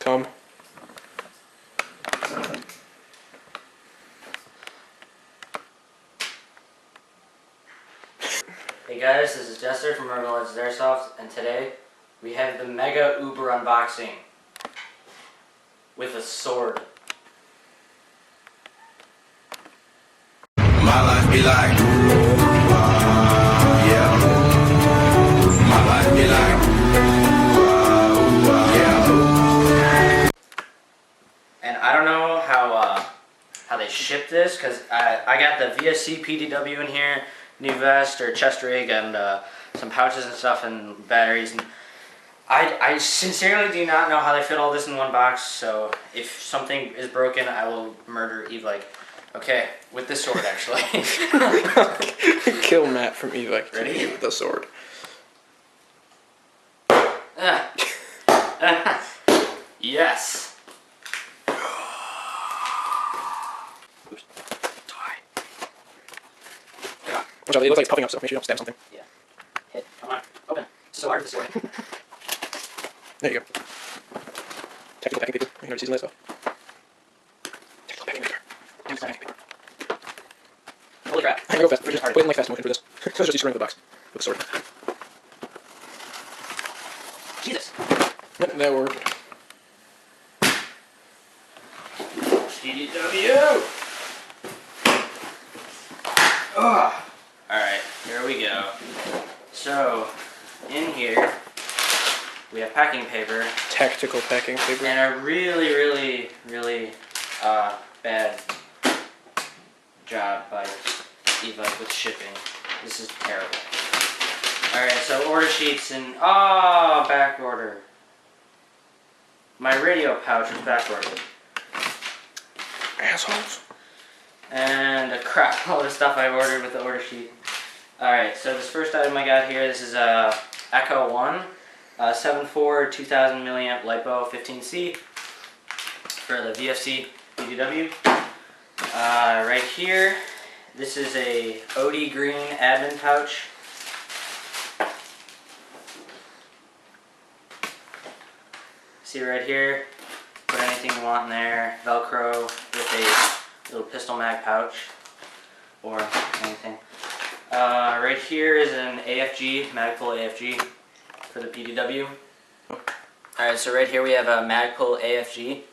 Come. Hey guys, this is Jester from Loadout Airsoft, and today we have the Mega Uber unboxing with a sword. My life be like, yeah. My life be like, yeah. And I don't know how they ship this, because I got the VFC PDW in here, new vest or chest rig, and some pouches and stuff and batteries. And I sincerely do not know how they fit all this in one box, so if something is broken, I will murder Evike. Okay, with this sword actually. Kill Matt from Evike. Ready? With the sword. Yes. Oops. Watch out, it looks like it's puffing up, so make sure you don't stab something. Yeah. Hit. Come on. Open. It's so hard with this sword. There you go. Technical packing paper. You know, season that stuff. Technical packing paper. Technical packing paper. Holy crap. I'm gonna go fast. Just put it in like fast motion for this. So just screwing the box with the sword. Jesus. Yep, that worked. PDW. Ugh. Alright, here we go. So, in here, we have packing paper. Tactical packing paper. And a really bad job by Evike with shipping. This is terrible. Alright, so order sheets and... Oh, back order. My radio pouch is back ordered. Assholes. And a crap load of stuff I ordered with the order sheet. Alright, so this first item I got here, this is a Echo 1 7.4 2000 milliamp LiPo 15C for the VFC PDW. Right here, this is a OD green admin pouch. See right here, put anything you want in there, Velcro with a little pistol mag pouch or anything. Right here is an AFG, Magpul AFG for the PDW. Alright, so right here we have a Magpul AFG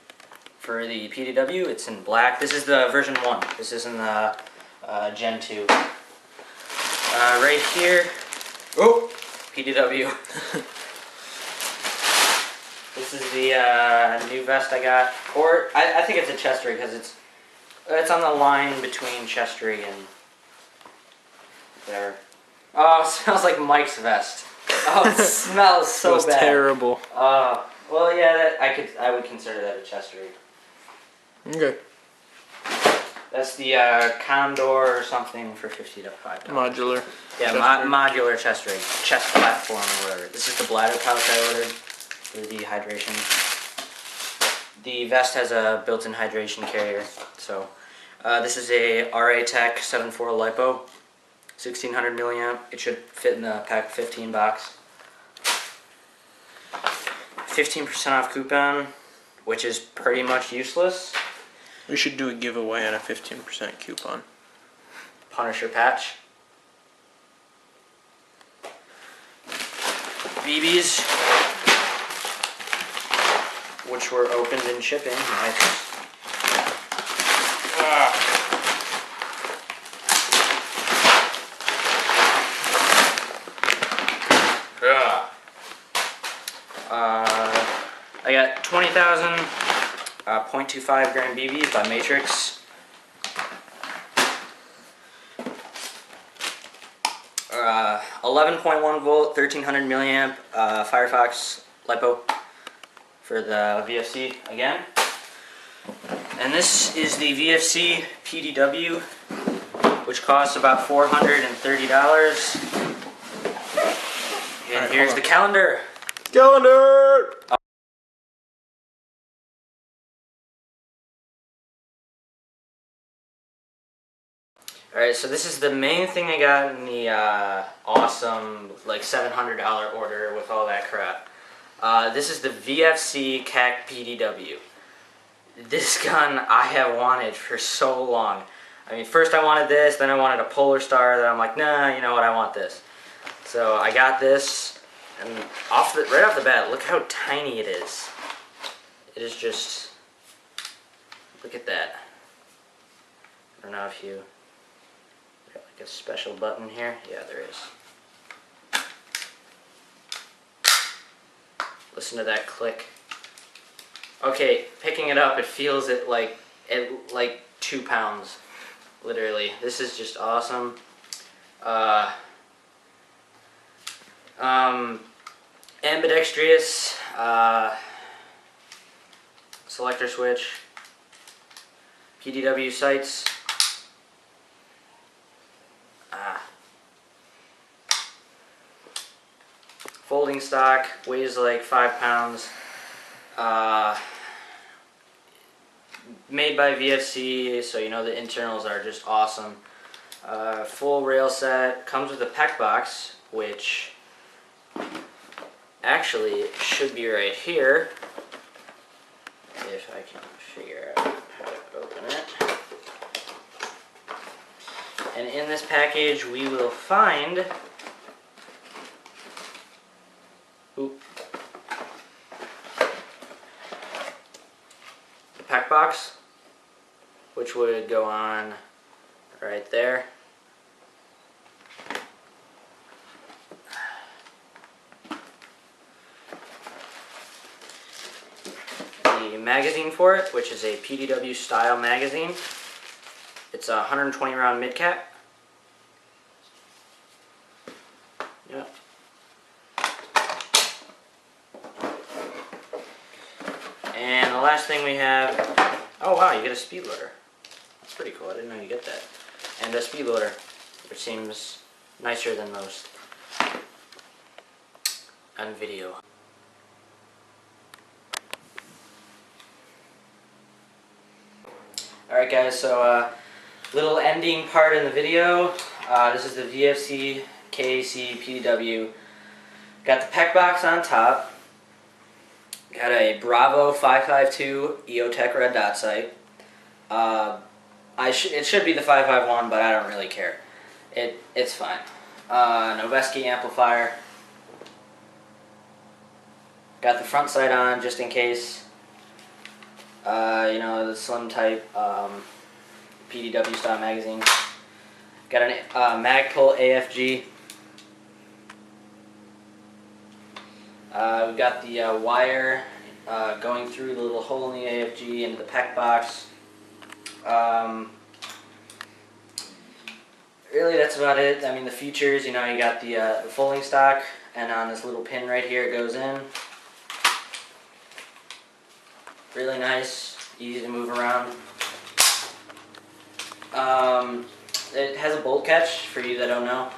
for the PDW. It's in black. This is the version 1. This isn't the Gen 2. Right here, oh, PDW. This is the new vest I got, or I think it's a chest rig because it's on the line between chest rig and there. Oh, it smells like Mike's vest. Oh, it smells so bad. It was terrible. Well, yeah, I would consider that a chest rig. Okay. That's the Condor or something for $55. Modular. Yeah, modular chest rig, chest platform or whatever. This is the bladder pouch I ordered for the hydration. The vest has a built-in hydration carrier. So this is a RA Tech 7.4 LiPo, 1600 milliamp. It should fit in the pack 15 box. 15% off coupon, which is pretty much useless. We should do a giveaway on a 15% coupon. Punisher patch. BBs, which were opened in shipping. Nice. I got 20,000 0.25 gram BBs by Matrix. 11.1 volt, 1300 milliamp Firefox LiPo for the VFC again. And this is the VFC PDW, which costs about $430. And right, here's the calendar. Calendar! Alright, so this is the main thing I got in the awesome, like $700 order with all that crap. This is the VFC CAC PDW. This gun I have wanted for so long. I mean, first I wanted this, then I wanted a Polar Star, then I'm like, nah, you know what, I want this. So I got this, and right off the bat, look how tiny it is. It is just, look at that. I don't know if you got like a special button here. Yeah, there is. Listen to that click. Okay, picking it up, it feels like 2 pounds. Literally, this is just awesome. Ambidextrous selector switch, PDW sights. Folding stock, weighs like 5 pounds. Made by VFC, so you know the internals are just awesome. Full rail set, comes with a PEC box, which actually should be right here, if I can figure out how to open it. And in this package we will find the PEC box, which would go on right there. The magazine for it, which is a PDW style magazine. It's a 120 round mid-cap. Yep. And the last thing we have, oh wow, you get a speed loader. That's pretty cool, I didn't know you get that. And a speed loader, which seems nicer than most on video. Alright guys, so little ending part in the video. This is the VFC KAC PDW. Got the PEC box on top. Got a Bravo 552 EOTech red dot sight. It should be the 551, but I don't really care. It's fine. Noveski amplifier. Got the front sight on just in case. You know, the slim type PDW style magazine. Got an Magpul AFG. We've got the wire going through the little hole in the AFG into the PEC box. Really, that's about it. I mean, the features, you know, you got the folding stock, and on this little pin right here it goes in. Really nice, easy to move around. It has a bolt catch, for you that don't know.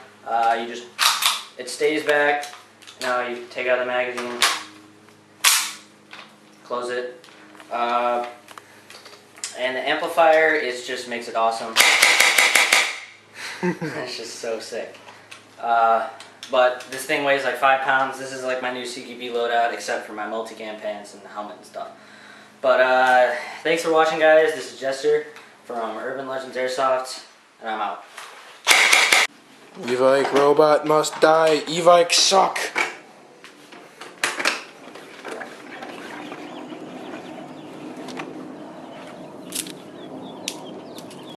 It stays back. Now you take out the magazine, close it. And the amplifier just makes it awesome. It's just so sick. But this thing weighs like 5 pounds. This is like my new CQB loadout, except for my multicam pants and the helmet and stuff. But thanks for watching, guys. This is Jester from Urban Legends Airsoft, and I'm out. Evike robot must die. Evike suck.